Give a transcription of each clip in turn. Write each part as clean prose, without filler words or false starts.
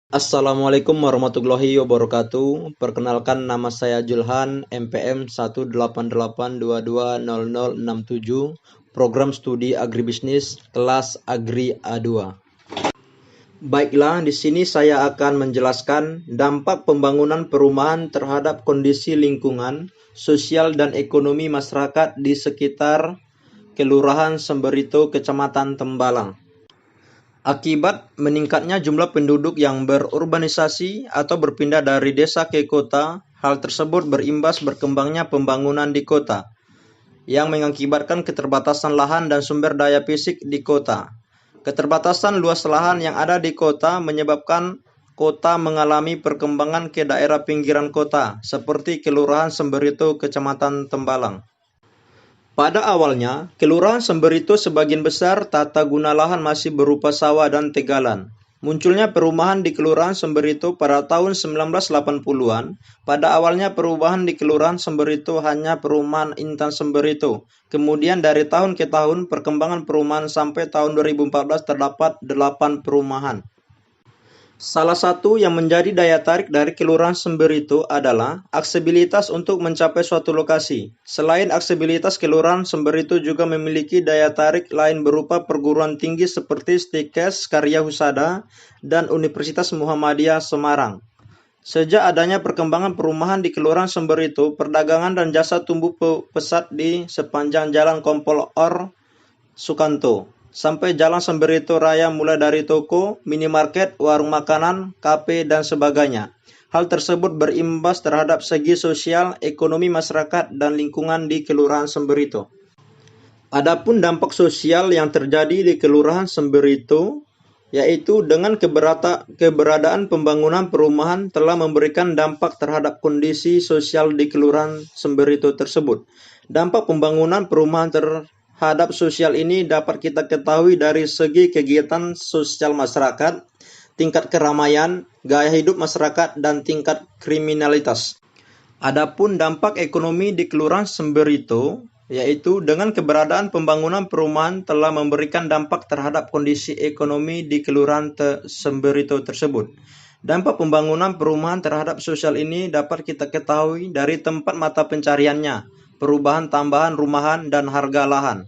Assalamualaikum warahmatullahi wabarakatuh. Perkenalkan, nama saya Julhan, MPM 188220067, Program Studi Agribisnis, kelas Agri A2. Baiklah, di sini saya akan menjelaskan dampak pembangunan perumahan terhadap kondisi lingkungan, sosial dan ekonomi masyarakat di sekitar Kelurahan Semberito, Kecamatan Tembalang. Akibat meningkatnya jumlah penduduk yang berurbanisasi atau berpindah dari desa ke kota, hal tersebut berimbas berkembangnya pembangunan di kota, yang mengakibatkan keterbatasan lahan dan sumber daya fisik di kota. Keterbatasan luas lahan yang ada di kota menyebabkan kota mengalami perkembangan ke daerah pinggiran kota, seperti Kelurahan Semberito, Kecamatan Tembalang. Pada awalnya, Kelurahan Semberito sebagian besar tata guna lahan masih berupa sawah dan tegalan. Munculnya perumahan di Kelurahan Semberito pada tahun 1980-an. Pada awalnya perubahan di Kelurahan Semberito hanya perumahan Intan Semberito. Kemudian dari tahun ke tahun perkembangan perumahan sampai tahun 2014 terdapat 8 perumahan. Salah satu yang menjadi daya tarik dari Kelurahan Semberito adalah aksesibilitas untuk mencapai suatu lokasi. Selain aksesibilitas, Kelurahan Semberito juga memiliki daya tarik lain berupa perguruan tinggi seperti Stikes Karya Husada dan Universitas Muhammadiyah Semarang. Sejak adanya perkembangan perumahan di Kelurahan Semberito, perdagangan dan jasa tumbuh pesat di sepanjang Jalan Kompol Or Sukanto sampai Jalan Semberito Raya, mulai dari toko, minimarket, warung makanan, kafe, dan sebagainya. Hal tersebut berimbas terhadap segi sosial, ekonomi masyarakat, dan lingkungan di Kelurahan Semberito. Adapun dampak sosial yang terjadi di Kelurahan Semberito, yaitu dengan keberadaan pembangunan perumahan telah memberikan dampak terhadap kondisi sosial di Kelurahan Semberito tersebut. Dampak pembangunan perumahan terhadap sosial ini dapat kita ketahui dari segi kegiatan sosial masyarakat, tingkat keramaian, gaya hidup masyarakat, dan tingkat kriminalitas. Adapun dampak ekonomi di Kelurahan Semberito, yaitu dengan keberadaan pembangunan perumahan telah memberikan dampak terhadap kondisi ekonomi di Kelurahan Semberito tersebut. Dampak pembangunan perumahan terhadap sosial ini dapat kita ketahui dari tempat mata pencariannya, perubahan tambahan rumahan, dan harga lahan.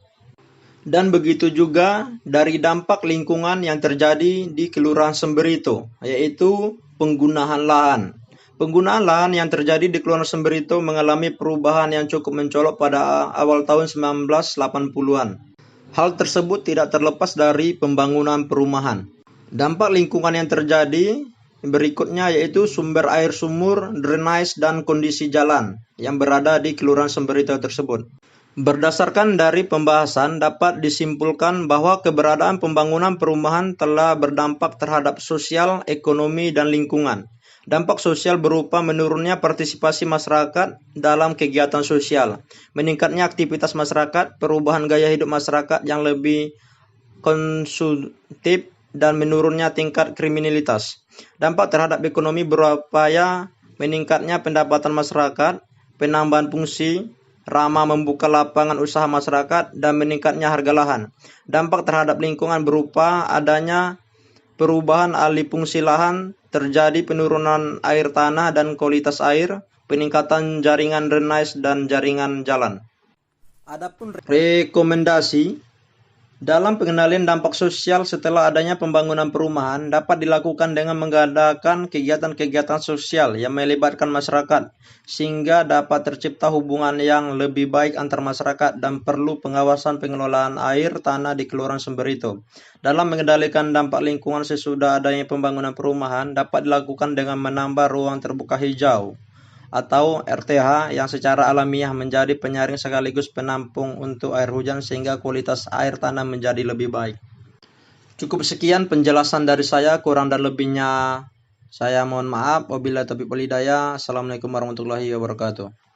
Dan begitu juga dari dampak lingkungan yang terjadi di Kelurahan Semberito, yaitu penggunaan lahan. Penggunaan lahan yang terjadi di Kelurahan Semberito mengalami perubahan yang cukup mencolok pada awal tahun 1980-an. Hal tersebut tidak terlepas dari pembangunan perumahan. Dampak lingkungan yang terjadi berikutnya yaitu sumber air sumur, drainase, dan kondisi jalan yang berada di Kelurahan Semberito tersebut. Berdasarkan dari pembahasan, dapat disimpulkan bahwa keberadaan pembangunan perumahan telah berdampak terhadap sosial, ekonomi, dan lingkungan. Dampak sosial berupa menurunnya partisipasi masyarakat dalam kegiatan sosial, meningkatnya aktivitas masyarakat, perubahan gaya hidup masyarakat yang lebih konsumtif, dan menurunnya tingkat kriminalitas. Dampak terhadap ekonomi berupaya meningkatnya pendapatan masyarakat, penambahan fungsi, ramah membuka lapangan usaha masyarakat, dan meningkatnya harga lahan. Dampak terhadap lingkungan berupa adanya perubahan alih fungsi lahan, terjadi penurunan air tanah dan kualitas air, peningkatan jaringan drainase dan jaringan jalan. Adapun rekomendasi dalam pengendalian dampak sosial setelah adanya pembangunan perumahan dapat dilakukan dengan mengadakan kegiatan-kegiatan sosial yang melibatkan masyarakat, sehingga dapat tercipta hubungan yang lebih baik antar masyarakat, dan perlu pengawasan pengelolaan air tanah di Kelurahan Semberito. Dalam mengendalikan dampak lingkungan sesudah adanya pembangunan perumahan dapat dilakukan dengan menambah ruang terbuka hijau atau RTH yang secara alamiah menjadi penyaring sekaligus penampung untuk air hujan, sehingga kualitas air tanah menjadi lebih baik. Cukup sekian penjelasan dari saya, kurang dan lebihnya saya mohon maaf. Wabillahi taufiq wal hidayah. Assalamualaikum warahmatullahi wabarakatuh.